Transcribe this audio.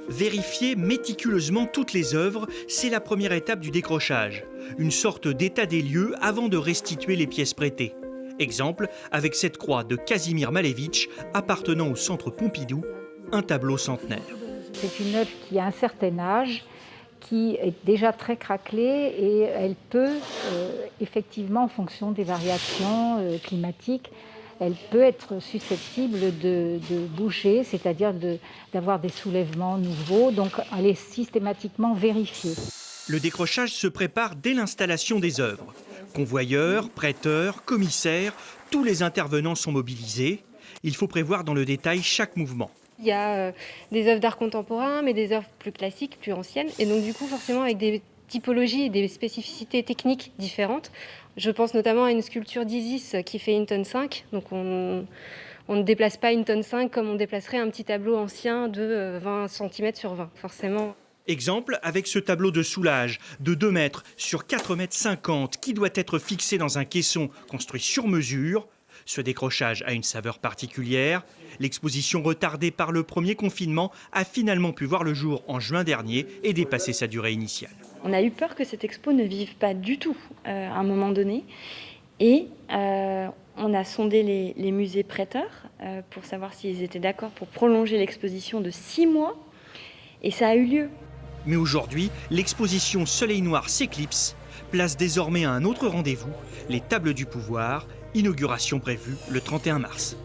Vérifier méticuleusement toutes les œuvres, c'est la première étape du décrochage. Une sorte d'état des lieux avant de restituer les pièces prêtées. Exemple avec cette croix de Kazimir Malevich appartenant au Centre Pompidou, un tableau centenaire. C'est une œuvre qui a un certain âge, qui est déjà très craquelée et elle peut, effectivement, en fonction des variations climatiques, elle peut être susceptible de bouger, c'est-à-dire d'avoir des soulèvements nouveaux, donc elle est systématiquement vérifiée. Le décrochage se prépare dès l'installation des œuvres. Convoyeurs, prêteurs, commissaires, tous les intervenants sont mobilisés. Il faut prévoir dans le détail chaque mouvement. Il y a des œuvres d'art contemporain, mais des œuvres plus classiques, plus anciennes, et donc du coup forcément avec des typologies et des spécificités techniques différentes. Je pense notamment à une sculpture d'Isis qui fait 1,5 tonne, donc on ne déplace pas 1,5 tonne comme on déplacerait un petit tableau ancien de 20 cm sur 20, forcément. Exemple avec ce tableau de Soulages de 2 mètres sur 4,50 m qui doit être fixé dans un caisson construit sur mesure. Ce décrochage a une saveur particulière. L'exposition retardée par le premier confinement a finalement pu voir le jour en juin dernier et dépasser sa durée initiale. On a eu peur que cette expo ne vive pas du tout à un moment donné. Et on a sondé les musées prêteurs pour savoir s'ils étaient d'accord pour prolonger l'exposition de 6 mois. Et ça a eu lieu. Mais aujourd'hui, l'exposition Soleil Noir s'éclipse, place désormais à un autre rendez-vous, les Tables du Pouvoir, inauguration prévue le 31 mars.